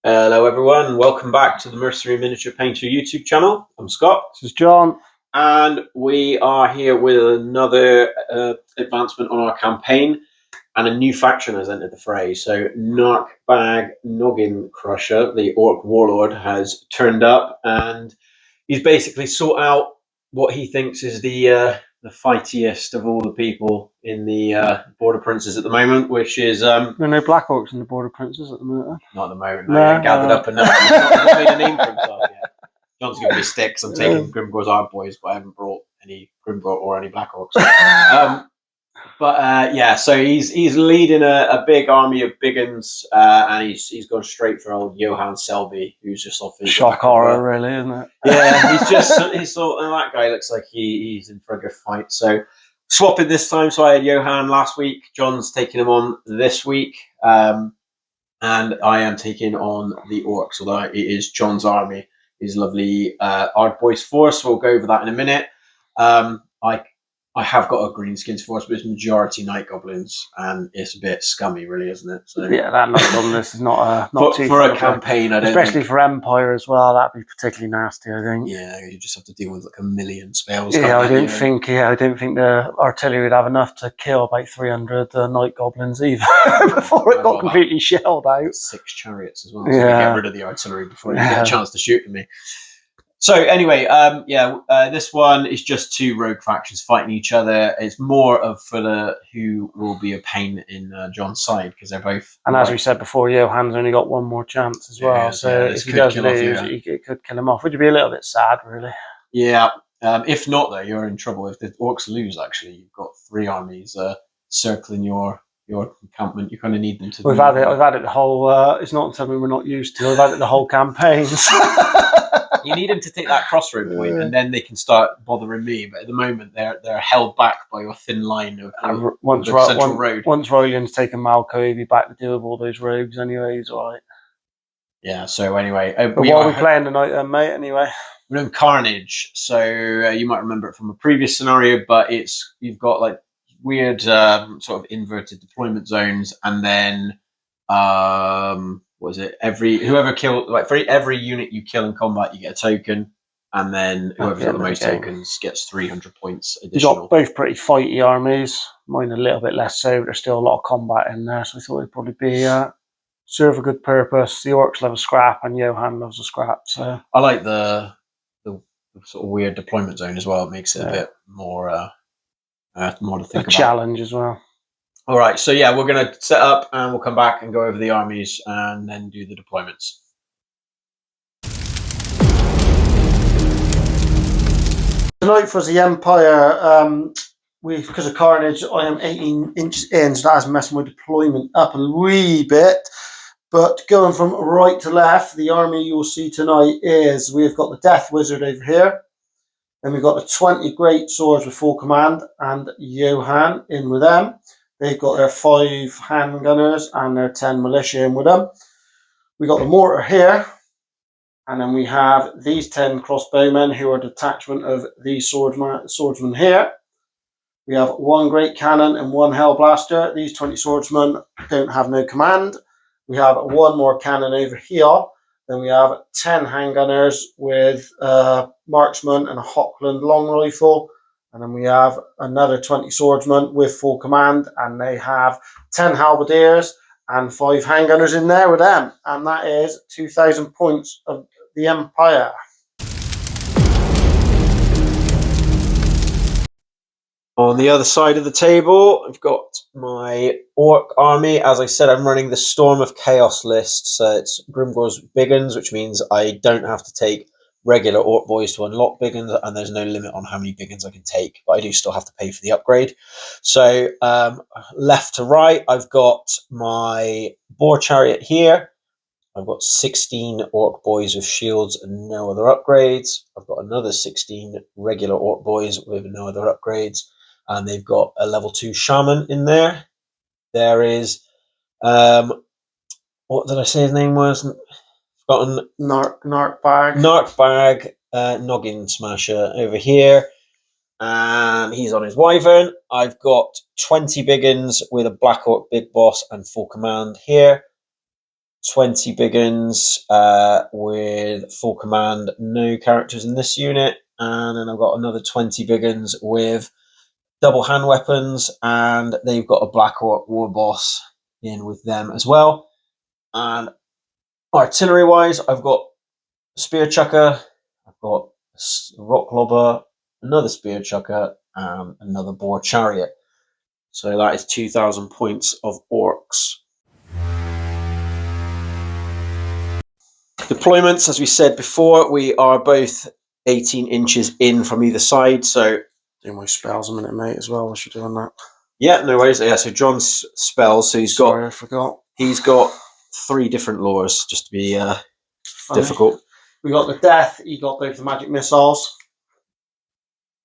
Hello everyone, welcome back to the Mercenary Miniature Painter YouTube channel. I'm Scott. This is John. And we are here with another advancement on our campaign, and a new faction has entered the fray. So Narkbag Nogginstompa, the Orc warlord, has turned up, and he's basically sought out what he thinks is the fightiest of all the people in the Border Princes at the moment, which is... There are no Black Orcs in the Border Princes at the moment. Not at the moment, no. He ain't gathered up enough. He's not made a name for himself yet. John's giving me sticks. I'm taking Grimgor's Art Boys, but I haven't brought any Grimgor or any Black Orcs. Yeah, so he's leading a big army of big uns, and he's gone straight for old Johan Selbei, who's just off his shock horror, really, isn't it? Yeah, he's sort of, that guy looks like he's in for a good fight. So swapping this time, so I had Johan last week. John's taking him on this week, and I am taking on the Orcs, although it is John's army, his lovely Ard Boys force. We'll go over that in a minute. I have got a Greenskins force, but it's majority Night Goblins, and it's a bit scummy, really, isn't it? So yeah, that Night Goblins is not too for a campaign. I don't especially for Empire as well. That'd be particularly nasty, I think. Yeah, you just have to deal with like a million spells. Yeah, I don't think the artillery would have enough to kill about 300 Night Goblins either before it got completely shelled out. 6 chariots as well. So get rid of the artillery before you get a chance to shoot at me. So anyway, this one is just 2 rogue factions fighting each other. It's more of for who will be a pain in John's side, because they're both... And as we said before, Johan's only got one more chance as well. So if he does lose, it could kill him off, which would be a little bit sad, really. Yeah. If not, though, you're in trouble. If the Orcs lose, actually, you've got 3 armies circling your encampment. You kind of need them to... We've had it the whole... it's not something we're not used to. We've had it the whole campaign. You need them to take that crossroad point, and then they can start bothering me. But at the moment, they're held back by your thin line of the central road. Once Roland's taken Malco, he'll be back to deal with all those rogues anyway. He's all right. Yeah. So anyway, but what are we playing tonight, then, mate? Anyway, we're doing Carnage. So you might remember it from a previous scenario, but you've got like weird sort of inverted deployment zones, and then was it whoever killed, like for every unit you kill in combat you get a token, and then whoever's got the most tokens gets 300 points additional. You've got both pretty fighty armies. Mine a little bit less so, but there's still a lot of combat in there, so I thought it'd probably be serve a good purpose. The Orcs love a scrap, and Johan loves a scrap. So I like the sort of weird deployment zone as well. It makes it a bit more more to think about. Challenge as well. All right, so yeah, we're going to set up, and we'll come back and go over the armies and then do the deployments. Tonight for the Empire, because of Carnage, I am 18 inches in, so that's messing my deployment up a wee bit. But going from right to left, the army you'll see tonight is, we've got the Death Wizard over here. Then we've got the 20 Great Swords with full command, and Johan in with them. They've got their 5 handgunners and their 10 militia in with them. We got the mortar here, and then we have these 10 crossbowmen who are a detachment of these swordsmen here. We have 1 great cannon and 1 hellblaster. These 20 swordsmen don't have no command. We have 1 more cannon over here. Then we have 10 handgunners with marksman and a Hockland long rifle. And then we have another 20 swordsmen with full command, and they have 10 halberdiers and 5 handgunners in there with them. And that is 2,000 points of the Empire. On the other side of the table, I've got my Orc army. As I said, I'm running the Storm of Chaos list. So it's Grimgor's Big Uns, which means I don't have to take regular Orc Boys to unlock Big Uns, and there's no limit on how many Big Uns I can take, but I do still have to pay for the upgrade. So left to right, I've got my Boar Chariot here. I've got 16 Orc Boys with shields and no other upgrades. I've got another 16 regular Orc Boys with no other upgrades, and they've got a level 2 Shaman in there. There is, what did I say his name was? Forgotten. Narkbag Nogginstompa over here, and he's on his Wyvern. I've got 20 big uns with a Black Orc Big Boss and full command here. 20 big uns with full command, no characters in this unit, and then I've got another 20 big uns with double hand weapons, and they've got a Black Orc Warboss in with them as well. And artillery wise, I've got a Spear Chucker, I've got a Rock Lobber, another Spear Chucker, and another Boar Chariot. So that is 2,000 points of Orcs. Deployments, as we said before, we are both 18 inches in from either side. So do my spells a minute, mate, as well. Whilst you're doing that. Yeah, no worries. Yeah, so John's spells. So Sorry, I forgot. He's got 3 different lures, just to be difficult. We got the Death. He got both the magic missiles.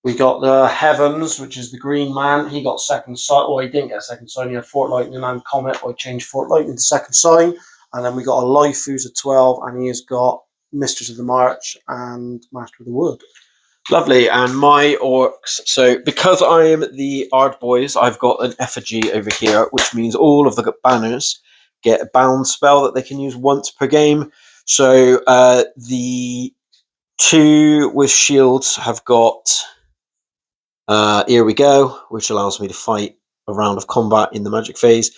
We got the Heavens, which is the green man. He got second sight. Well, he didn't get second sign. He had Fort Lightning and Comet. I changed Fort Lightning to second sign. And then we got a Life, who's a 12, and he has got Mistress of the March and Master of the Wood. Lovely. And my Orcs. So because I am the Ard Boys, I've got an effigy over here, which means all of the banners get a bound spell that they can use once per game. So the 2 with shields have got Here We Go, which allows me to fight a round of combat in the magic phase.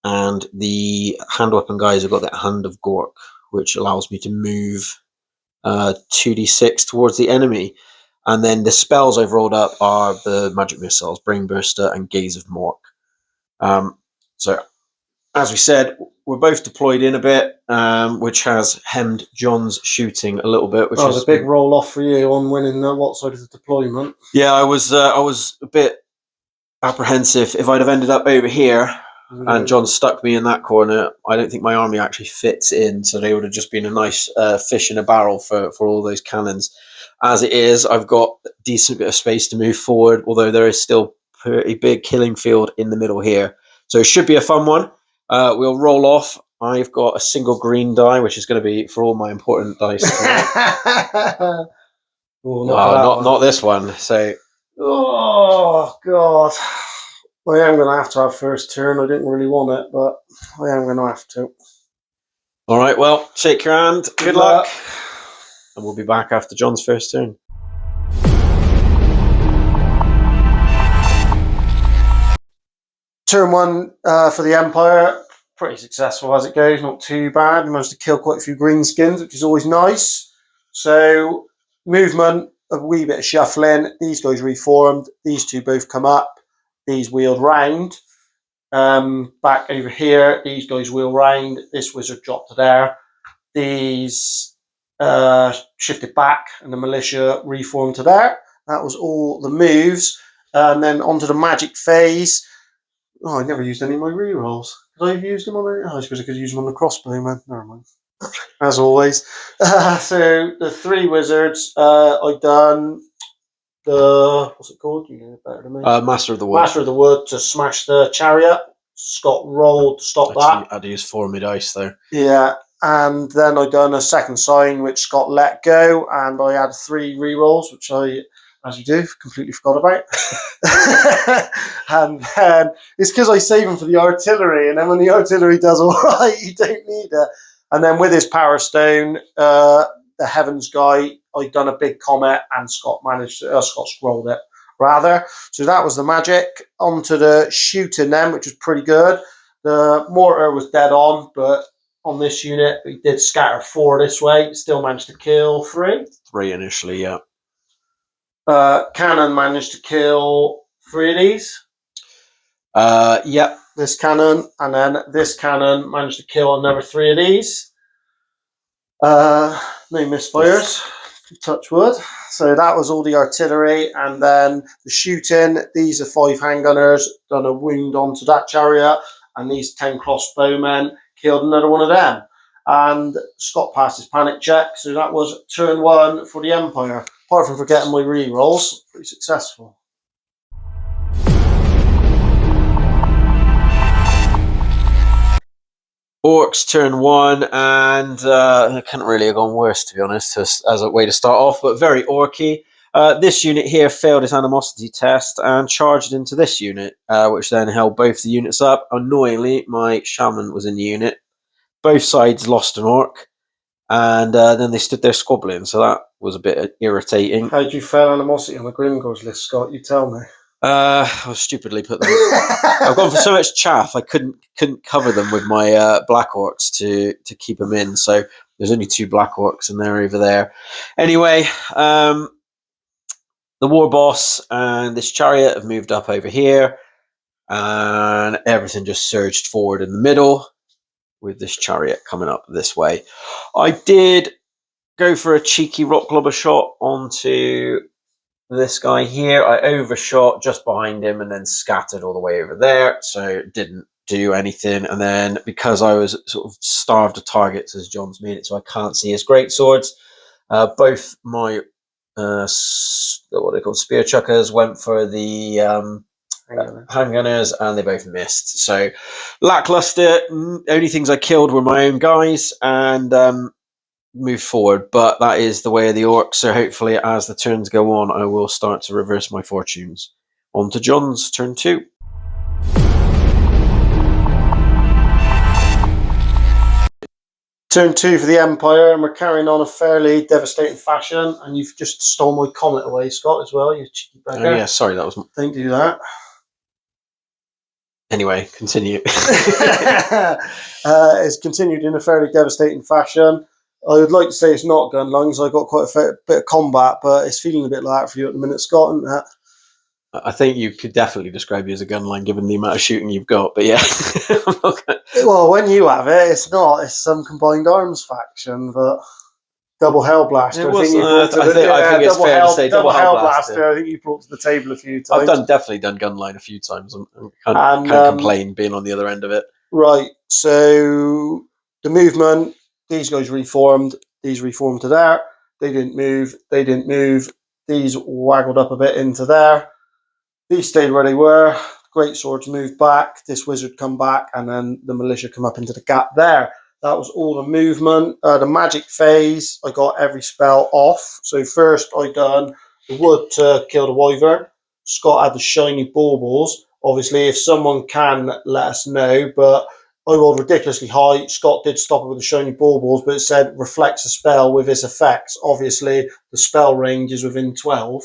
And the hand weapon guys have got that Hand of Gork, which allows me to move 2d6 towards the enemy. And then the spells I've rolled up are the magic missiles, Brainburster and Gaze of Mork. So, as we said, we're both deployed in a bit, which has hemmed John's shooting a little bit. Which was a big roll off for you on winning what side of the deployment? Yeah, I was a bit apprehensive. If I'd have ended up over here and John stuck me in that corner, I don't think my army actually fits in, so they would have just been a nice fish in a barrel for all those cannons. As it is, I've got a decent bit of space to move forward, although there is still a pretty big killing field in the middle here. So it should be a fun one. We'll roll off. I've got a single green die, which is going to be for all my important dice. Not this one. So, oh God, I am going to have first turn. I didn't really want it, but I am going to have to. All right. Well, shake your hand. Good luck. And we'll be back after John's first turn. Turn 1 for the Empire. Pretty successful as it goes, not too bad. We managed to kill quite a few greenskins, which is always nice. So, movement, a wee bit of shuffling. These guys reformed. These 2 both come up. These wheeled round. Back over here, these guys wheel round. This wizard dropped to there. These shifted back, and the militia reformed to there. That was all the moves. And then onto the magic phase. Oh, I never used any of my rerolls. Could I have used them on it? Oh, I suppose I could use them on the crossbow, man. Never mind. As always. So the 3 wizards, I've done the, what's it called? You know better than me. Master of the Wood. Master of the Wood to smash the chariot. Scott rolled to stop that. I had to use 4 of my dice there. Yeah. And then I done a second sign, which Scott let go, and I had 3 rerolls, which I, as you do, completely forgot about. And then it's because I save them for the artillery, and then when the artillery does all right, you don't need it. And then with his Power Stone, the Heavens guy, I'd done a big comet, and Scott scrolled it rather. So that was the magic. Onto the shooting then, which was pretty good. The mortar was dead on, but on this unit, we did scatter 4 this way. Still managed to kill 3. 3 initially, yeah. Cannon managed to kill 3 of these. Yep. This cannon, and then this cannon managed to kill another 3 of these. No misfires. Touch wood. So that was all the artillery, and then the shooting. These are 5 handgunners. Done a wound onto that chariot, and these 10 crossbowmen killed another one of them. And Scott passed his panic check, so that was turn 1 for the Empire. Apart from forgetting my re-rolls, pretty successful. Orcs turn 1, and it couldn't really have gone worse, to be honest, as a way to start off, but very orky. This unit here failed its animosity test and charged into this unit, which then held both the units up. Annoyingly, my shaman was in the unit, both sides lost an orc, and then they stood there squabbling. So that was a bit irritating. How did you fail animosity on the Grimgors list, Scott? You tell me. I stupidly put them. I've gone for so much chaff. I couldn't cover them with my black orcs to keep them in. So there's only 2 black orcs, and they're over there. Anyway, the Warboss and this chariot have moved up over here, and everything just surged forward in the middle with this chariot coming up this way. I did go for a cheeky rock globber shot onto this guy here. I overshot just behind him and then scattered all the way over there, so it didn't do anything. And then because I was sort of starved of targets, as John's made it so I can't see his greatswords, both my what they call spear chuckers went for the handgunners, and they both missed. So lackluster. Only things I killed were my own guys, and move forward, but that is the way of the orcs. So hopefully as the turns go on, I will start to reverse my fortunes. On to John's turn 2. Turn 2 for the Empire, and we're carrying on a fairly devastating fashion, and you've just stole my comet away, Scott, as well, you cheeky beggar. Oh yeah, sorry, that was... Don't do that. Anyway, continue. It's continued in a fairly devastating fashion. I would like to say it's not gun lungs. I got quite a bit of combat, but it's feeling a bit like that for you at the minute, Scott, isn't it? I think you could definitely describe you as a gun line given the amount of shooting you've got, but yeah. Well, when you have it, it's not. It's some combined arms faction, but double hell blaster. I think it's fair to say double hell blaster. I think you brought to the table a few times. I've definitely done gun line a few times. I can't complain being on the other end of it. Right. So the movement. These guys reformed. These reformed to there. They didn't move. They didn't move. These waggled up a bit into there. These stayed where they were. Great swords moved back. This wizard come back, and then the militia come up into the gap there. That was all the movement. The magic phase, I got every spell off. So first I done the wood to kill the wyvern. Scott had the shiny baubles. Obviously, if someone can, let us know, but I rolled ridiculously high. Scott did stop it with the shiny baubles, but it said reflects a spell with its effects. Obviously, the spell range is within 12.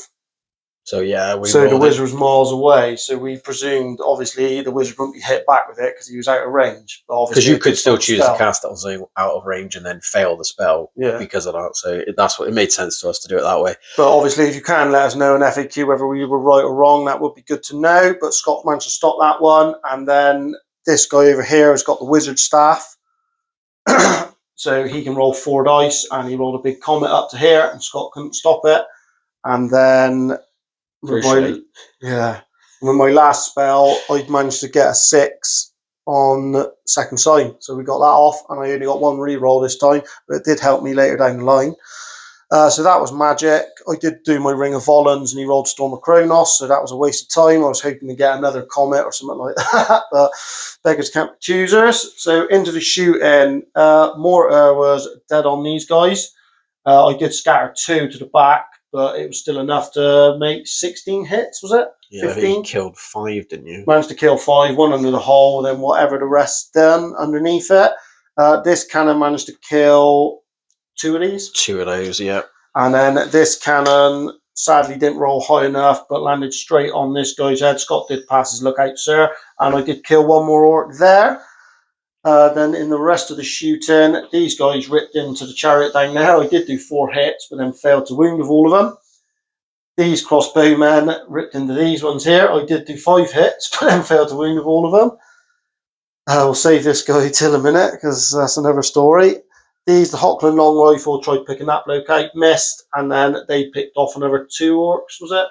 So yeah, the wizard was miles away. So we presumed, obviously, the wizard wouldn't be hit back with it because he was out of range. Because you could still choose to cast it on something out of range and then fail the spell because of that. So that's what it made sense to us to do it that way. But obviously, if you can let us know in FAQ whether we were right or wrong, that would be good to know. But Scott managed to stop that one, and then this guy over here has got the wizard staff. So he can roll 4 dice, and he rolled a big comet up to here, and Scott couldn't stop it. And then with my last spell, I managed to get a 6 on second sign. So we got that off, and I only got 1 reroll this time, but it did help me later down the line. So that was magic. I did do my Ring of Volans, and he rolled Storm of Kronos, so that was a waste of time. I was hoping to get another comet or something like that, but beggars can't be choosers. So into the shooting, Mortar was dead on these guys. I did scatter 2 to the back, but it was still enough to make 16 hits, was it? Yeah, 15? You killed 5, didn't you? Managed to kill 5, 1 under the hole, then whatever the rest done underneath it. This cannon managed to kill 2 of these. 2 of those, yeah. And then this cannon sadly didn't roll high enough, but landed straight on this guy's head. Scott did pass his lookout, sir. And I did kill 1 more orc there. Then in the rest of the shooting, these guys ripped into the chariot down there. I did do 4 hits, but then failed to wound with all of them. These crossbowmen ripped into these ones here. I did do 5 hits, but then failed to wound with all of them. We'll save this guy till a minute, because that's another story. These, the Hockland long rifle, tried picking that bloke out, missed, and then they picked off another 2 orcs, was it?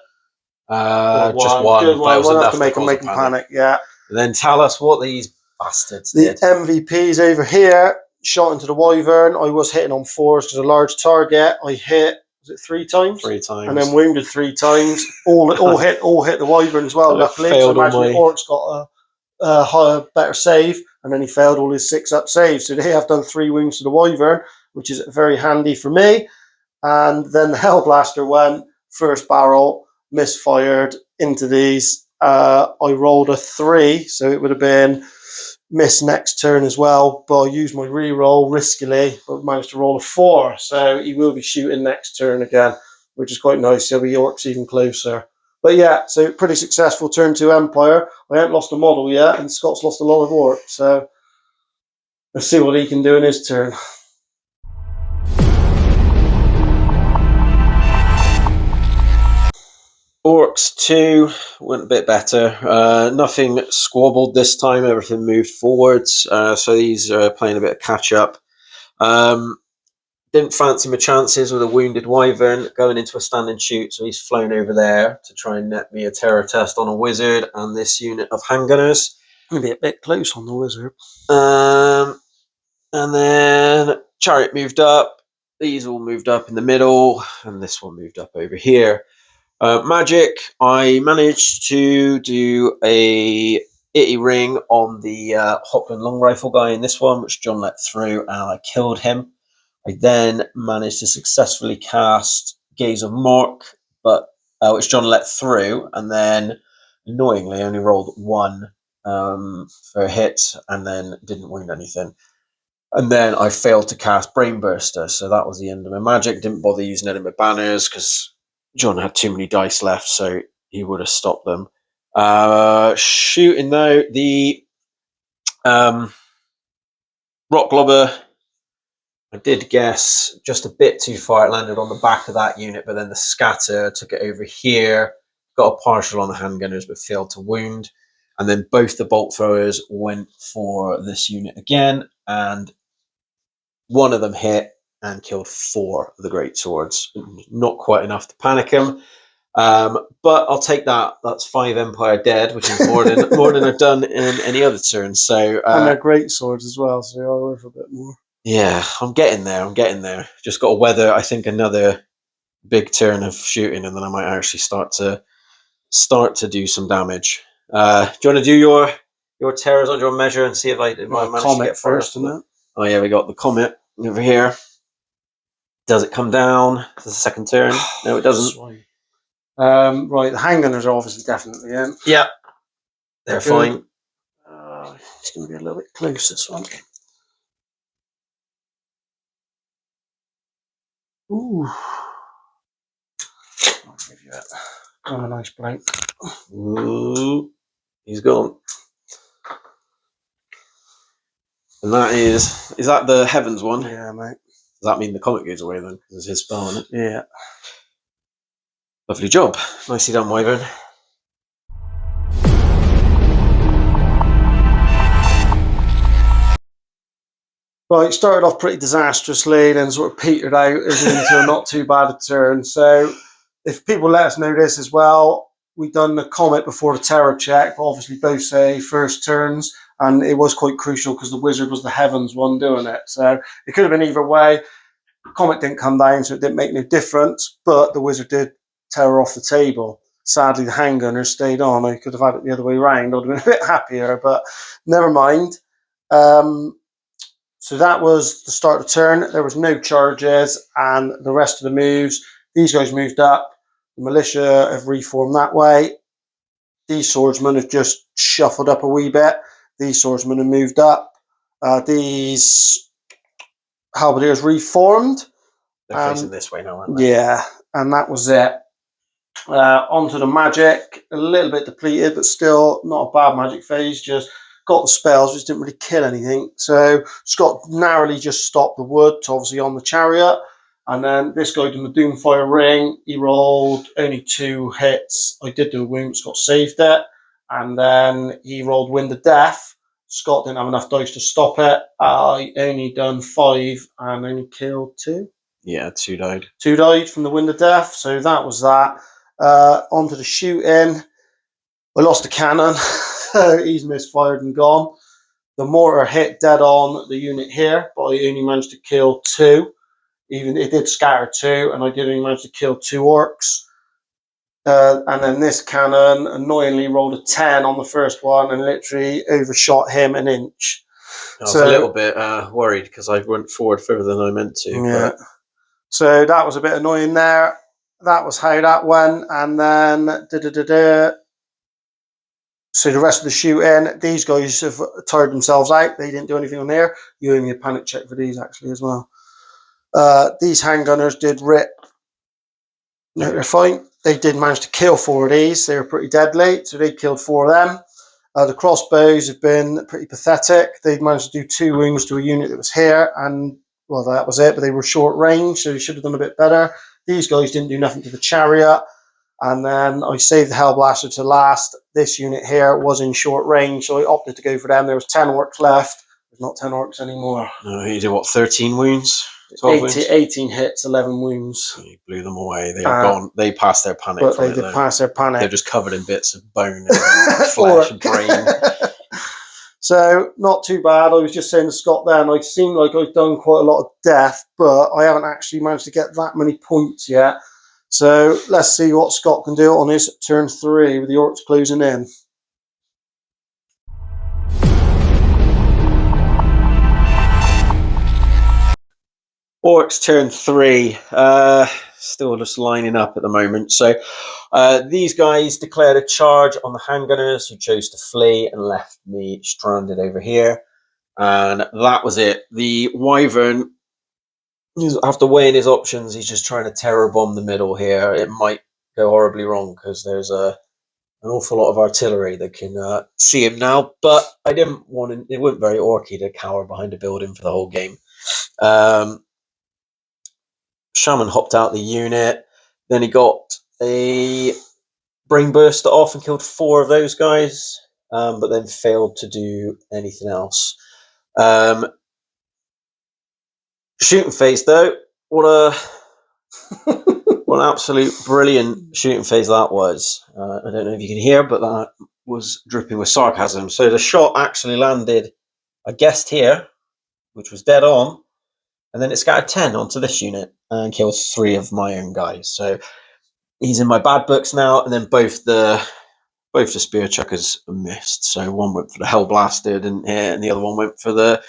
Just one. Good one. One have to make them panic, yeah. And then tell us what these bastards did. The MVPs over here shot into the wyvern. I was hitting on 4s because a large target. I hit, was it 3 times? 3 times. And then wounded 3 times. All hit the wyvern as well, luckily. So imagine the orcs got a higher, better save, and then he failed all his 6-up saves. So they have done 3 wounds to the wyvern, which is very handy for me. And then the Hellblaster went, first barrel, misfired into these. I rolled a 3, so it would have been missed next turn as well, but I used my re-roll riskily, but managed to roll a 4. So he will be shooting next turn again, which is quite nice. He'll be Orcs even closer. But yeah, so pretty successful turn 2 Empire. I haven't lost a model yet, and Scott's lost a lot of Orcs. So let's see what he can do in his turn. Orcs 2 went a bit better. Nothing squabbled this time. Everything moved forwards. So these are playing a bit of catch up. Didn't fancy my chances with a wounded wyvern going into a stand and shoot. So he's flown over there to try and net me a terror test on a wizard and this unit of handgunners. Maybe a bit close on the wizard. And then chariot moved up. These all moved up in the middle, and this one moved up over here. Magic, I managed to do a itty ring on the Hockland long rifle guy in this one, which John let through, and I killed him. I then managed to successfully cast Gaze of Mork, but which John let through, and then annoyingly only rolled 1 for a hit, and then didn't wound anything. And then I failed to cast Brainburster, so that was the end of my magic. Didn't bother using any of my banners because John had too many dice left, so he would have stopped them. Shooting though, the Rock Globber, I did guess just a bit too far. It landed on the back of that unit, but then the scatter took it over here. Got a partial on the handgunners, but failed to wound. And then both the bolt throwers went for this unit again, and one of them hit and killed 4 of the great swords. Not quite enough to panic him, but I'll take that. That's 5 Empire dead, which is more than I've done in any other turn. So and they're great swords as well, so they are worth a bit more. Yeah, I'm getting there. Just got to weather, I think, another big turn of shooting, and then I might actually start to do some damage. Do you want to do your terrors on your measure and see if I manage to get first, isn't it? Oh yeah, we got the comet over here. Does it come down? Does the second turn? No, it doesn't. Right, the handgunners are obviously definitely in. Yeah, they're fine. It's going to be a little bit close, this one. Ooh. I'll give you that. Oh, a nice blank. Ooh, he's gone. And that is that the Heavens one? Yeah, mate. Does that mean the comet goes away then? Because it's his spell, isn't it? Yeah. Lovely job. Nicely done, Wyvern. Right, started off pretty disastrously, then sort of petered out into a not too bad a turn. So if people let us know this as well, we've done the comet before the terror check, but obviously both say first turns, and it was quite crucial because the wizard was the Heavens one doing it. So it could have been either way. The comet didn't come down, so it didn't make no difference, but the wizard did terror off the table. Sadly, the handgunners stayed on. I could have had it the other way around. I'd have been a bit happier, but never mind. So that was the start of the turn. There was no charges, and the rest of the moves, these guys moved up. The militia have reformed that way. These swordsmen have just shuffled up a wee bit. These swordsmen have moved up. These halberdiers reformed. They're facing this way now, aren't they? Yeah, and that was it. Onto the magic, a little bit depleted, but still not a bad magic phase. Just got the spells, which didn't really kill anything. So Scott narrowly just stopped the wood, obviously on the chariot. And then this guy did the Doomfire ring. He rolled only 2 hits. I did do a wound, Scott saved it. And then he rolled Wind of Death. Scott didn't have enough dice to stop it. I only done 5 and only killed 2. Yeah, 2 died. 2 died from the Wind of Death. So that was that. Onto the shooting. I lost a cannon. He's misfired and gone. The mortar hit dead on the unit here, but I only managed to kill 2. Even it did scatter 2, and I did only manage to kill 2 orcs. And then this cannon annoyingly rolled a 10 on the first one and literally overshot him an inch. I was a little bit worried because I went forward further than I meant to. Yeah. But... So that was a bit annoying there. That was how that went. And then So the rest of the shooting, these guys have tired themselves out. They didn't do anything on there. You owe me a panic check for these actually as well. These handgunners did rip. No, they're fine. They did manage to kill 4 of these. They were pretty deadly, so they killed 4 of them. The crossbows have been pretty pathetic. They managed to do 2 wounds to a unit that was here, and well, that was it. But they were short range, so they should have done a bit better. These guys didn't do nothing to the chariot. And then I saved the Hellblaster to last. This unit here was in short range, so I opted to go for them. There was 10 orcs left. There's not 10 orcs anymore. No, you did what, 13 wounds? 18 hits, 11 wounds. You blew them away. They are gone. They passed their panic. But they did pass their panic. They're just covered in bits of bone and flesh and brain. So, not too bad. I was just saying to Scott then, I seem like I've done quite a lot of death, but I haven't actually managed to get that many points yet. So, let's see what Scott can do on his turn 3 with the orcs closing in. Orcs turn 3. Still just lining up at the moment. So these guys declared a charge on the handgunners, who chose to flee and left me stranded over here. And that was it. The Wyvern, after weighing his options, he's just trying to terror bomb the middle here. It might go horribly wrong because there's an awful lot of artillery that can see him now. But I didn't want to, it wasn't very orky to cower behind a building for the whole game. Shaman hopped out the unit. Then he got a brain burster off and killed 4 of those guys, but then failed to do anything else. Shooting phase, though, what an absolute brilliant shooting phase that was. I don't know if you can hear, but that was dripping with sarcasm. So the shot actually landed, I guessed here, which was dead on, and then it scattered 10 onto this unit and killed 3 of my own guys. So he's in my bad books now, and then both the spear chuckers missed. So one went for the Hellblaster, didn't hit, and the other one went for the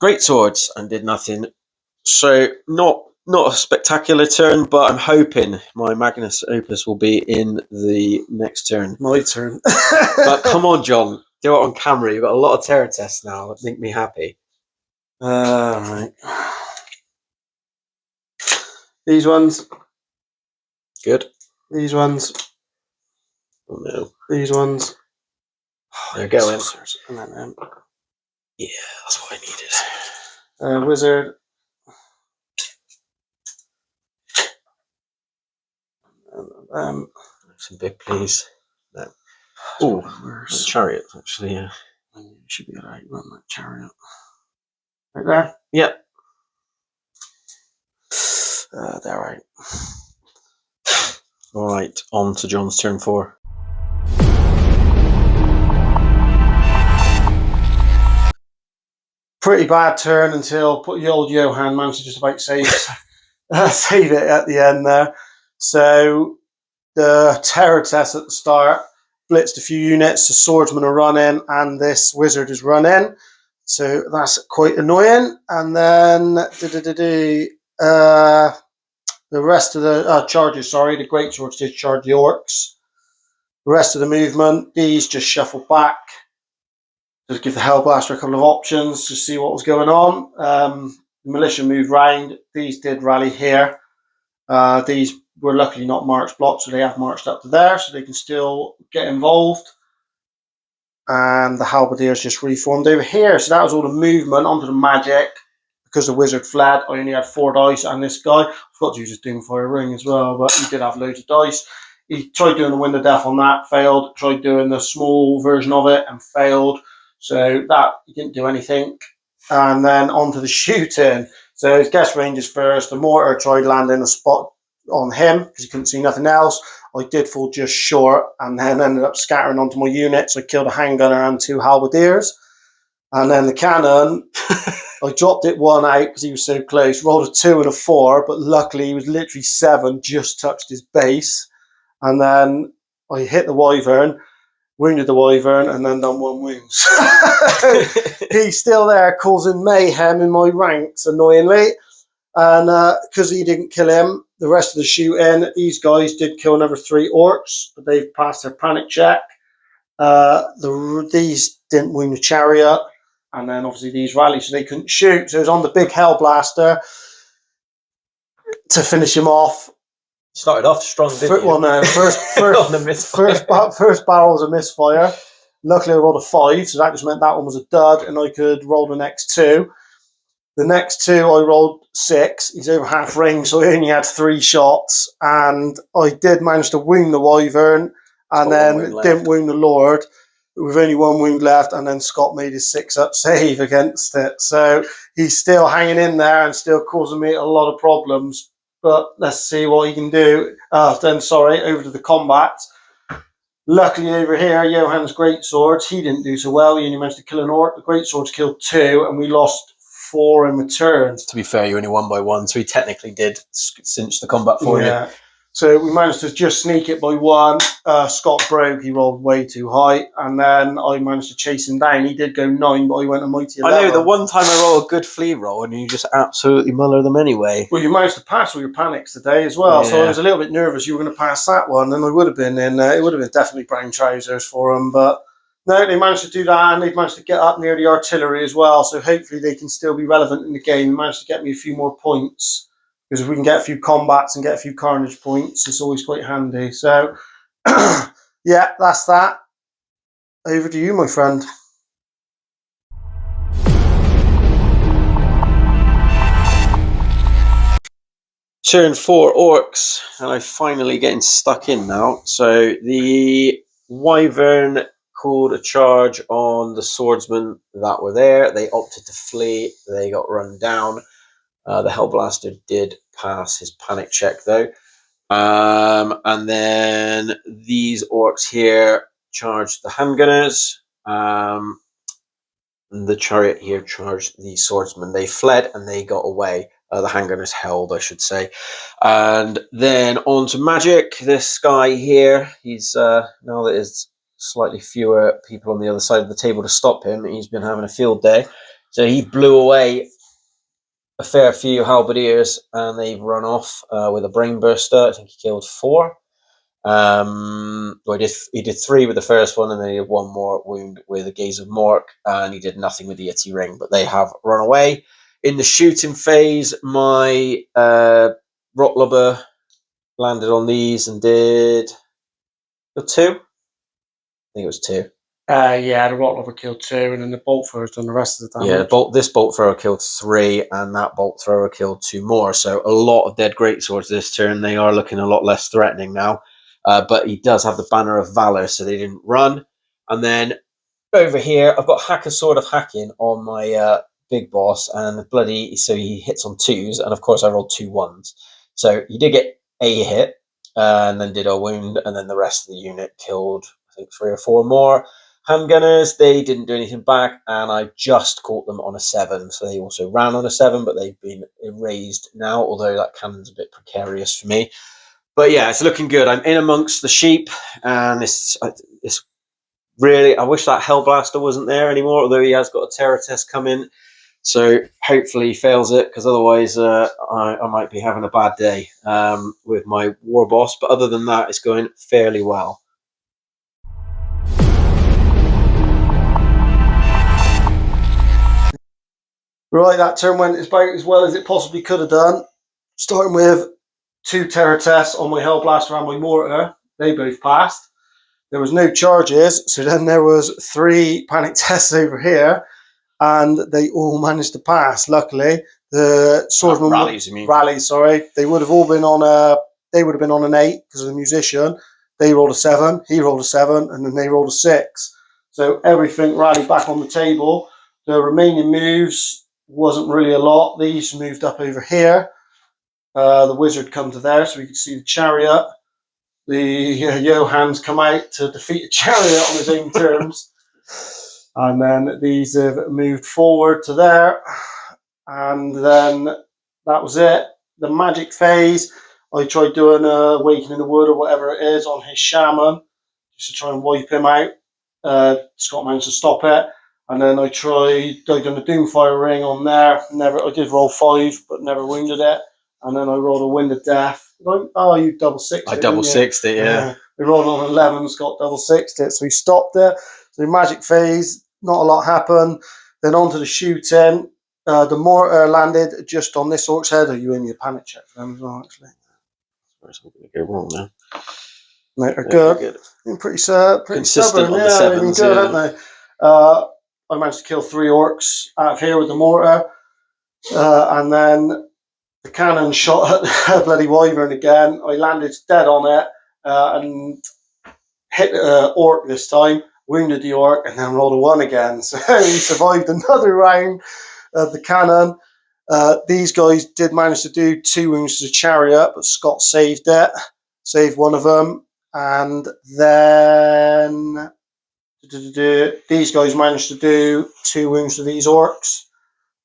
great swords and did nothing. So not a spectacular turn, but I'm hoping my Magnus Opus will be in the next turn. My turn. But come on, John, do it on camera. You've got a lot of terror tests now that make me happy. Right. These ones. Good. These ones. Oh no. These ones. They're going. And then, yeah, that's what I needed. Wizard. Some big, please. No. Oh, chariot, actually, yeah. You should be alright. Run that chariot. Right there? Yep. They're right. Alright, on to John's turn 4. Pretty bad turn until the old Johan managed to just about save save it at the end there. So the terror test at the start blitzed a few units. The swordsmen are running and this wizard is running. So that's quite annoying. And then the rest of the charges, the great swords did charge the orcs. The rest of the movement, these just shuffled back. Just give the Hellblaster a couple of options to see what was going on. The militia moved round. These did rally here. These were luckily not marched blocks, so they have marched up to there, so they can still get involved. And the Halberdiers just reformed over here. So that was all the movement onto the magic. Because the wizard fled, I only had 4 dice, and this guy, I forgot to use his Doomfire ring as well, but he did have loads of dice. He tried doing the Wind of Death on that, failed. Tried doing the small version of it and failed. So that, he didn't do anything. And then on to the shooting. So his guest ranges first. The mortar tried landing a spot on him because he couldn't see nothing else. I did fall just short and then ended up scattering onto my units. I killed a handgunner and 2 halberdiers. And then the cannon, I dropped it 1 out because he was so close. Rolled a 2 and a 4, but luckily he was literally 7, just touched his base. And then I hit the wyvern, wounded the wyvern, and then done 1 wound. He's still there causing mayhem in my ranks, annoyingly. And because he didn't kill him, the rest of the shooting, these guys did kill another 3 orcs, but they've passed their panic check. These didn't wound the chariot, and then obviously these rallied, so they couldn't shoot. So it was on the big Hellblaster to finish him off. Started off strong, didn't you? Well, no, first barrel was a misfire. Luckily, I rolled a 5, so that just meant that one was a dud, and I could roll the next 2. The next 2, I rolled 6. He's over half range, so I only had 3 shots, and I did manage to wound the Wyvern, and then didn't wound the Lord, with only 1 wound left, and then Scott made his 6-up save against it. So he's still hanging in there and still causing me a lot of problems. But let's see what he can do. Over to the combat. Luckily over here, Johan's greatswords, he didn't do so well. He only managed to kill an orc. The greatswords killed 2, and we lost 4 in return. To be fair, you only won by 1, so he technically did cinch the combat for you. So we managed to just sneak it by 1. Scott broke, he rolled way too high, and then I managed to chase him down. He did go 9, but I went a mighty 11. I know, the one time I roll a good flea roll and you just absolutely muller them anyway. Well, you managed to pass all your panics today as well, so I was a little bit nervous you were going to pass that one, and I would have been in, it would have been definitely brown trousers for them, but no, they managed to do that, and they've managed to get up near the artillery as well, so hopefully they can still be relevant in the game. They managed to get me a few more points. Because if we can get a few combats and get a few carnage points, it's always quite handy. So, yeah, that's that. Over to you, my friend. Turn 4 orcs, and I'm finally getting stuck in now. So the Wyvern called a charge on the swordsmen that were there. They opted to flee. They got run down. The Hellblaster did pass his panic check, though. And then these orcs here charged the handgunners. And the chariot here charged the swordsmen. They fled and they got away. The handgunners held, I should say. And then on to magic. This guy here, he's now that there's slightly fewer people on the other side of the table to stop him, he's been having a field day. So he blew away a fair few halberdiers, and they've run off with a brain burster. I think he killed 4. He did 3 with the first one, and then he had 1 more wound with a gaze of Mork, and he did nothing with the Itty Ring. But they have run away. In the shooting phase, my Rotlubber landed on these and did 2. I think it was 2. Yeah, the Rotlubber killed 2, and then the bolt thrower's done the rest of the damage. Yeah, this bolt thrower killed 3, and that bolt thrower killed 2 more. So a lot of dead greatswords this turn. They are looking a lot less threatening now. But he does have the Banner of Valor, so they didn't run. And then over here, I've got Hacker Sword of Hacking on my big boss, and so he hits on 2s, and of course I rolled 2 1s. So he did get a hit, and then did a wound, and then the rest of the unit killed, I think, 3 or 4 more. Handgunners, they didn't do anything back, and I just caught them on a 7, so they also ran on a 7, but they've been erased now, although that cannon's a bit precarious for me. But yeah, it's looking good. I'm in amongst the sheep, and it's really, I wish that Hellblaster wasn't there anymore, although he has got a terror test coming, so hopefully he fails it, because otherwise I might be having a bad day with my Warboss, but other than that, it's going fairly well. Right, that turn went about as well as it possibly could have done. Starting with 2 terror tests on my Hellblaster and my Mortar. They both passed. There was no charges, so then there was 3 panic tests over here, and they all managed to pass. Luckily, the swordsman rallies. Sorry, they would have all been on a. They would have been on an 8 because of the musician. They rolled a 7. He rolled a 7, and then they rolled a 6. So everything rallied back on the table. The remaining moves wasn't really a lot. These moved up over here. The wizard come to there, so we could see the chariot. The Johan's come out to defeat a chariot on his own terms. And then these have moved forward to there. And then that was it. The magic phase, I tried doing Awakening the Wood or whatever it is on his shaman, just to try and wipe him out. Scott managed to stop it. And then I done a Doomfire Ring on there. I did roll 5, but never wounded it. And then I rolled a Wind of Death. You double-sixed it. I double-sixed it, yeah. We rolled on 11, Scott double sixed it, so we stopped it. So magic phase, not a lot happened. Then on to the shooting. The mortar landed just on this orc's head. Are you in your panic check for them as well, actually? Where's it going to go wrong now? No, they're good. Been pretty stubborn. Consistent on the Yeah, they've been sevens, good, yeah. haven't they? I managed to kill 3 orcs out of here with the mortar. And then the cannon shot at a bloody wyvern again. I landed dead on it and hit orc this time, wounded the orc, and then rolled a 1 again. So we survived another round of the cannon. These guys did manage to do 2 wounds to the chariot, but Scott saved it, saved one of them. And then these guys managed to do 2 wounds to these orcs.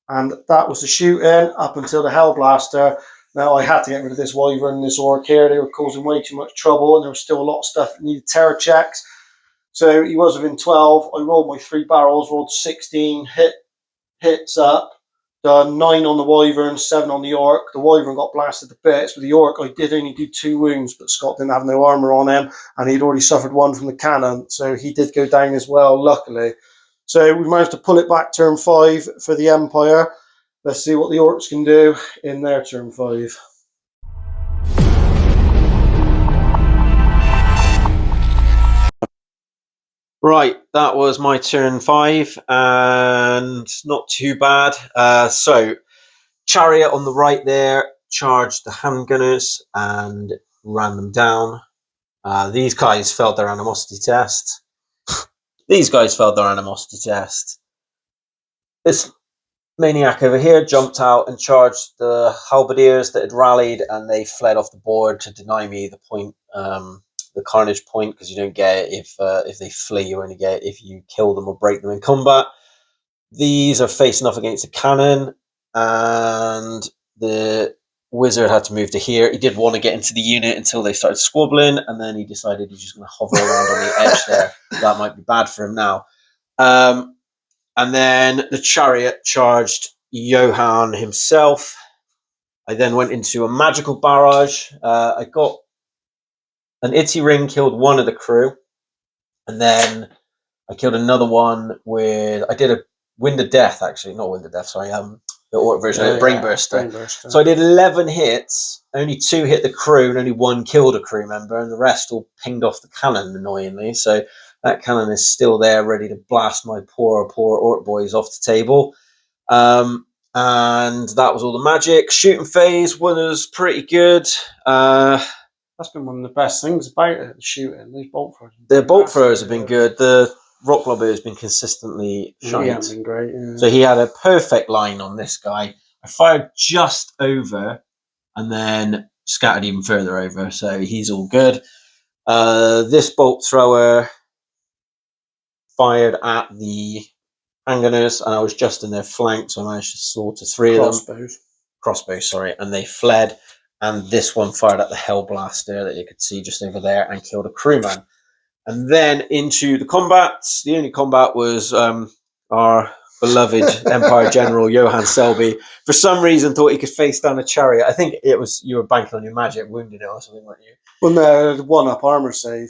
And that was the shooting up until the Hellblaster. Now, I had to get rid of this wyvern and this orc here. They were causing way too much trouble, and there was still a lot of stuff that needed terror checks. So he was within 12. I rolled my 3 barrels, rolled 16 hits up, done 9 on the wyvern, 7 on the orc. The wyvern got blasted to bits. With the orc, I did only do 2 wounds, but Scott didn't have no armour on him, and he'd already suffered 1 from the cannon, so he did go down as well, luckily. So we managed to pull it back turn 5 for the Empire. Let's see what the Orcs can do in their turn 5. Right, that was my turn 5, and not too bad. So, Chariot on the right there charged the handgunners and ran them down. These guys failed their animosity test. This maniac over here jumped out and charged the halberdiers that had rallied, and they fled off the board to deny me the point, the carnage point, because you don't get it if they flee. You only get it if you kill them or break them in combat. These are facing off against a cannon, and the wizard had to move to here. He did want to get into the unit until they started squabbling, and then he decided he's just going to hover around on the edge there. That might be bad for him now. And then the chariot charged Johan himself. I then went into a magical barrage. I got an itty ring, killed 1 of the crew, and then I killed another one with. I did a Wind of Death, actually, not Wind of Death. Sorry, the orc version of Brainburster. So I did 11 hits. Only 2 hit the crew, and only 1 killed a crew member, and the rest all pinged off the cannon annoyingly. So that cannon is still there, ready to blast my poor orc boys off the table. And that was all the magic. Shooting phase was pretty good. That's been one of the best things about it, the shooting. These bolt throwers. The bolt throwers have been good. The rock lobber has been consistently shite. He hasn't been great. Yeah. So he had a perfect line on this guy. I fired just over and then scattered even further over. So he's all good. This bolt thrower fired at the handgunners, and I was just in their flank, so I managed to slaughter 3 of them. Crossbows, sorry, and they fled. And this one fired at the Hellblaster that you could see just over there and killed a crewman. And then into the combat. The only combat was our beloved Empire General Johan Selbei. For some reason, thought he could face down a chariot. I think it was you were banking on your magic, wounded it or something, weren't you? Well, no, the 1-up armor save.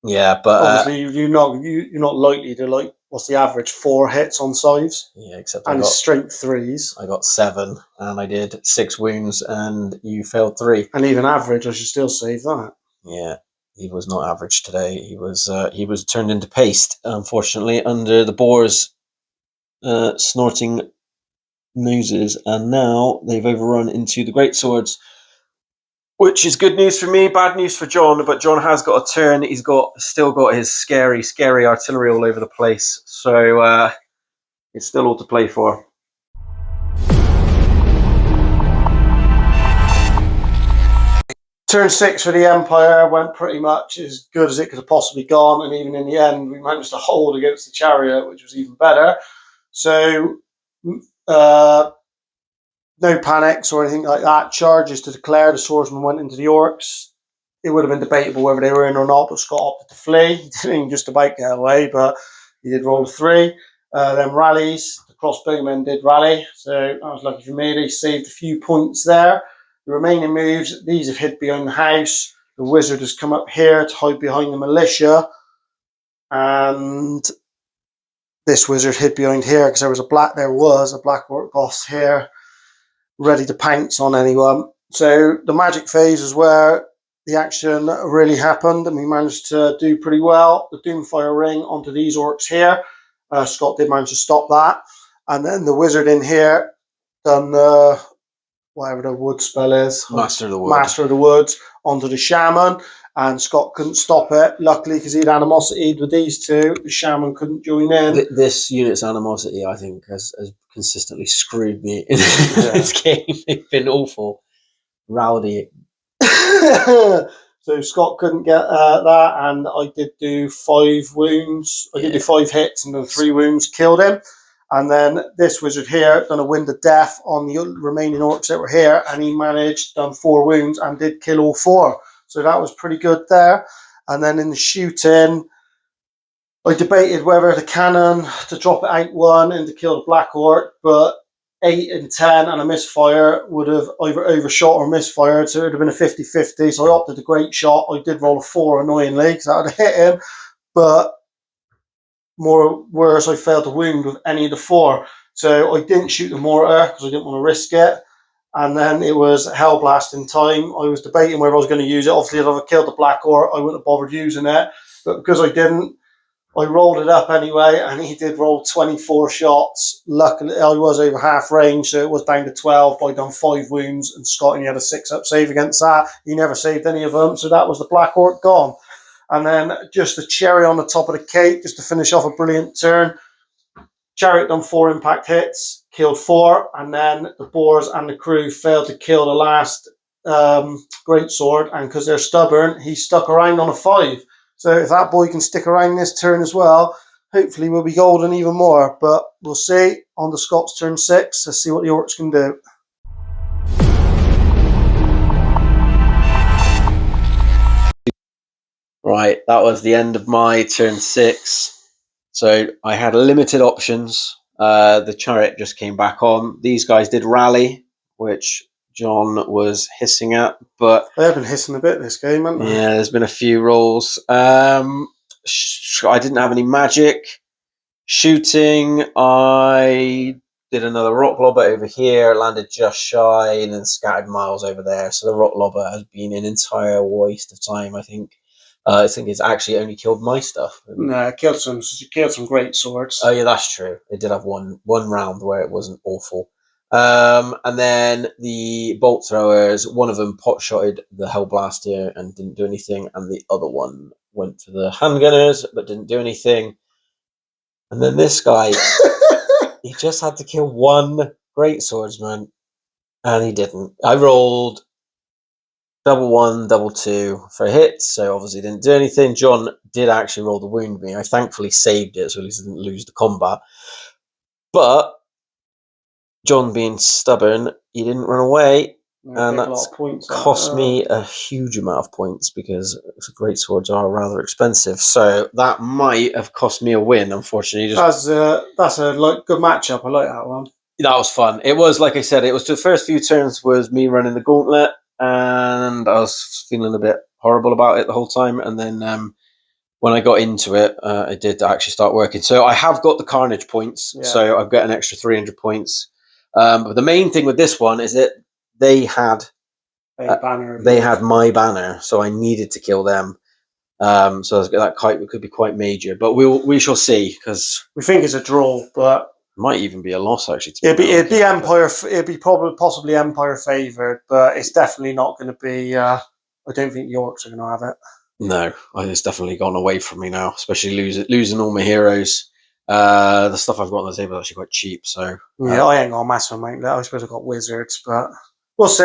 Yeah, but obviously you're not likely to what's the average 4 hits on saves? Yeah, except and strength 3s. I got 7, and I did 6 wounds, and you failed 3. And even average, I should still save that. Yeah, he was not average today. He was turned into paste, unfortunately, under the boars' snorting noses, and now they've overrun into the great swords. Which is good news for me, bad news for John, but John has got a turn. He's still got his scary artillery all over the place. So it's still all to play for. Turn 6 for the Empire went pretty much as good as it could have possibly gone, and even in the end, we managed to hold against the chariot, which was even better. So no panics or anything like that. Charges to declare. The swordsman went into the orcs. It would have been debatable whether they were in or not, but Scott opted to flee. He didn't just about get away, but he did roll a 3. Then rallies. The crossbowmen did rally, so that was lucky for me. They saved a few points there. The remaining moves, these have hid behind the house. The wizard has come up here to hide behind the militia, and this wizard hid behind here because there was a black orc boss here ready to pounce on anyone. So the magic phase is where the action really happened, and we managed to do pretty well. The Doomfire ring onto these orcs here. Scott did manage to stop that, and then the wizard in here done whatever the wood spell is, Master of the Wood. Master of the Woods onto the shaman, and Scott couldn't stop it. Luckily, because he had animosity with these two, the shaman couldn't join in. This unit's animosity, I think, has consistently screwed me in this game. They've been awful, rowdy. So Scott couldn't get that, and I did do 5 wounds. I did do 5 hits, and then 3 wounds killed him. And then this wizard here done a wind of death on the remaining orcs that were here, and he managed, done 4 wounds, and did kill all 4. So that was pretty good there. And then in the shooting, I debated whether the cannon to drop it out 1 and to kill the black orc, but 8 and 10 and a misfire would have either overshot or misfired, so it would have been a 50-50. So I opted a great shot. I did roll a 4 annoyingly because that would have hit him, but worse, I failed to wound with any of the 4. So I didn't shoot the mortar because I didn't want to risk it. And then it was Hellblast in time. I was debating whether I was going to use it. Obviously, if I killed the black orc, I wouldn't have bothered using it. But because I didn't, I rolled it up anyway, and he did roll 24 shots. Luckily, I was over half range, so it was down to 12. But I done 5 wounds, and Scott only had a 6-up save against that. He never saved any of them, so that was the black orc gone. And then just the cherry on the top of the cake, just to finish off a brilliant turn. Chariot done 4 impact hits, killed 4, and then the boars and the crew failed to kill the last greatsword, and because they're stubborn, he stuck around on a 5. So if that boy can stick around this turn as well, hopefully we'll be golden even more. But we'll see. On to Scott's turn 6. Let's see what the orcs can do. Right, that was the end of my turn 6. So I had limited options. The chariot just came back on. These guys did rally, which John was hissing at, but They have been hissing a bit this game, haven't they? yeah, there's been a few rolls. I didn't have any magic. Shooting, I did another rock lobber over here, landed just shy, and then scattered miles over there. So the rock lobber has been an entire waste of time, I think. I think it's actually only killed my stuff. No, it killed some great swords. Oh yeah, that's true. It did have one round where it wasn't awful. And then the bolt throwers, one of them pot-shotted the Hellblaster and didn't do anything, and the other one went for the handgunners but didn't do anything. And then this guy, he just had to kill 1 great swordsman, and he didn't. I rolled double 1, double 2 for a hit, so obviously didn't do anything. John did actually roll to wound me. I thankfully saved it, so at least I didn't lose the combat. But John, being stubborn, he didn't run away, and that's cost me a huge amount of points because great swords are rather expensive. So that might have cost me a win, unfortunately. That's a good matchup. I like that one. That was fun. It was, like I said, it was the first few turns was me running the gauntlet, and I was feeling a bit horrible about it the whole time. And then when I got into it, I did actually start working. So I have got the Carnage points, so I've got an extra 300 points. But the main thing with this one is that they had my banner, so I needed to kill them. So that could be quite major, but we shall see, because we think it's a draw, but might even be a loss actually. It'd be Empire. It'd be possibly Empire favoured, but it's definitely not going to be. I don't think the Orcs are going to have it. No, it's definitely gone away from me now, especially losing all my heroes. The stuff I've got on the table is actually quite cheap, so yeah, I ain't got a massive amount. I suppose I've got wizards, but we'll see.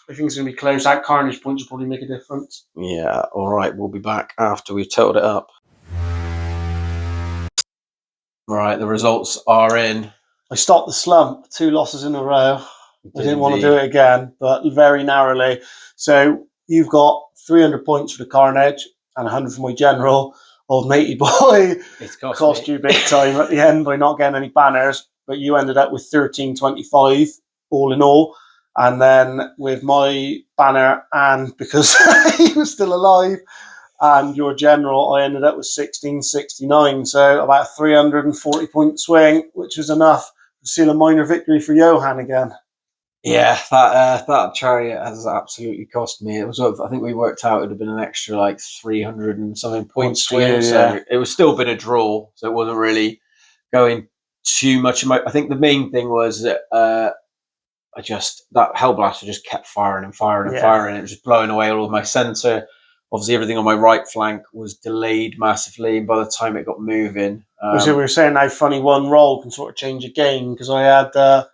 I think it's going to be close. That Carnage points will probably make a difference. Yeah, all right. We'll be back after we've totaled it up. Right, the results are in. I stopped the slump. 2 losses in a row. I didn't want to do it again, but very narrowly. So you've got 300 points for the Carnage and 100 for my general. Old matey boy cost you big time at the end by not getting any banners, but you ended up with 1325 all in all. And then with my banner, and because he was still alive, and your general, I ended up with 1669. So about a 340 point swing, which was enough to seal a minor victory for Johan again. Yeah, that chariot has absolutely cost me. It was, I think we worked out it would have been an extra like 300 and something point swing. So it was still been a draw. So it wasn't really going too much. I think the main thing was that that Hellblaster just kept firing and firing and firing. It was just blowing away all of my centre. Obviously, everything on my right flank was delayed massively. And by the time it got moving, so we were saying how funny one roll can sort of change a game, because I had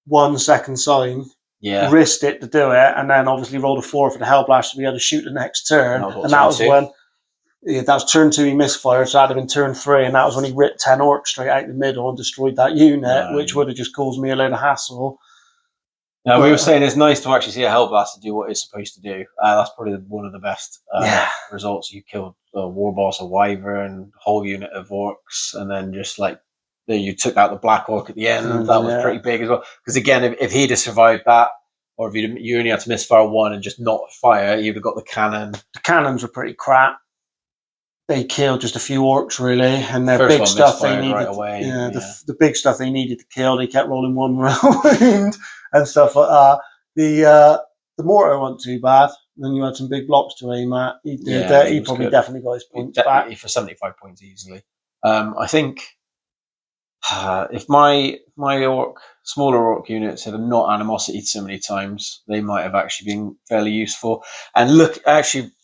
1 second sign, risked it to do it, and then obviously rolled a 4 for the Hellblaster. We had to shoot the next turn, and that was when that was turn 2. He misfired, so that'd have been turn 3, and that was when he ripped 10 orcs straight out the middle and destroyed that unit, which would have just caused me a load of hassle. Now, we were saying it's nice to actually see a Hellblaster do what it's supposed to do. That's probably one of the best results. You killed a Warboss, a Wyvern, whole unit of Orcs, and then just like you took out the Black Orc at the end. That was pretty big as well. Because again, if he'd have survived that, or if you only had to misfire 1 and just not fire, you'd have got the cannon. The cannons were pretty crap. They killed just a few orcs, really, and their big stuff they needed. Right away, the big stuff they needed to kill, they kept rolling 1 round and stuff like that. The mortar wasn't too bad. Then you had some big blocks to aim at. He did. He probably definitely got his points back for 75 points easily. I think if my smaller orc units had not animosity so many times, they might have actually been fairly useful. And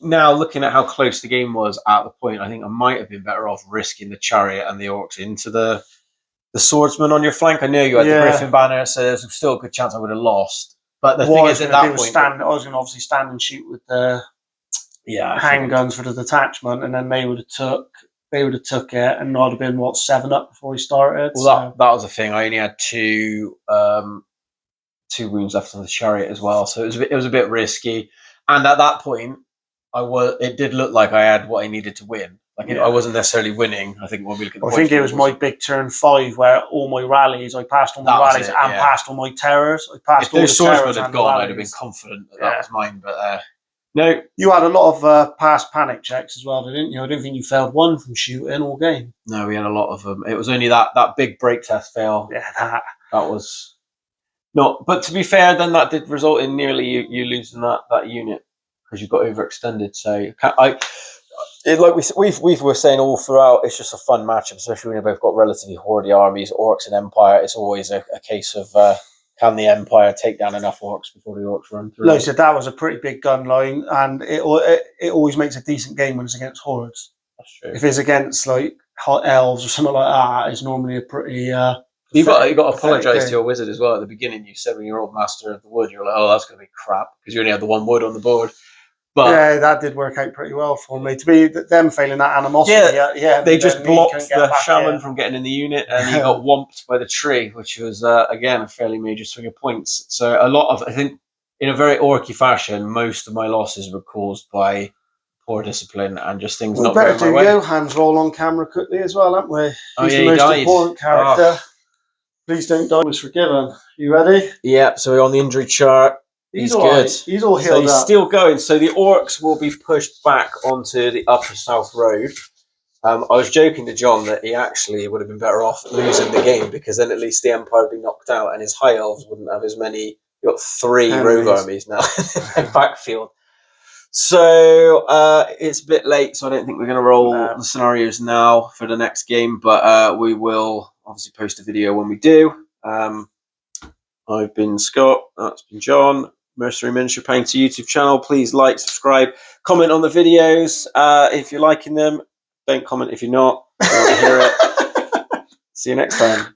now looking at how close the game was at the point, I think I might have been better off risking the chariot and the orcs into the swordsman on your flank. I know you had the Griffin banner, so there's still a good chance I would have lost. But the thing is, at that point, I was going to obviously stand and shoot with the handguns for the detachment, and then they would have took it, and I'd have been 7 up before he started. Well, that was the thing. I only had 2 wounds left on the chariot as well, so it was a bit risky. And at that point, it did look like I had what I needed to win. I wasn't necessarily winning. I think when we look at I think it was my big turn 5 where all my rallies, I passed all my rallies and passed all my terrors. I passed all the terrors. If those swordsmen had gone, I'd have been confident that was mine, but. No, you had a lot of past panic checks as well, didn't you? I don't think you failed 1 from shooting all game. No, we had a lot of them. It was only that big break test fail. Yeah, that was not. But to be fair, then that did result in nearly you losing that unit because you got overextended. So like we were saying all throughout, it's just a fun matchup, especially when you've both got relatively hoardy armies, Orcs and Empire. It's always a case of. Can the Empire take down enough Orcs before the Orcs run through? Like I said, that was a pretty big gun line, and it always makes a decent game when it's against hordes. That's true. If it's against like hot elves or something like that, it's normally a pretty. You got to apologise to your wizard as well. At the beginning, you said when you're old master of the wood, you're like, "Oh, that's going to be crap," because you only had the 1 wood on the board. But that did work out pretty well for me. To be them failing that animosity, they just blocked the shaman from getting in the unit, and he got whomped by the tree, which was again a fairly major swing of points. So I think, in a very orky fashion, most of my losses were caused by poor discipline and just things not going my way. Johan's roll on camera quickly as well, haven't we? He's the most important character. Please don't die. Was forgiven. You ready? Yeah. So we're on the injury chart. He's good. Right. He's all healed up. He's still going. So the Orcs will be pushed back onto the upper south road. I was joking to John that he actually would have been better off losing the game, because then at least the Empire would be knocked out and his High Elves wouldn't have as many. You've got 3 rogue armies now in the backfield. So it's a bit late, so I don't think we're going to roll the scenarios now for the next game, but we will obviously post a video when we do. I've been Scott. That's been John. Mercenary Miniature Painter YouTube channel. Please like, subscribe, comment on the videos if you're liking them. Don't comment if you're not. I want to hear it. See you next time.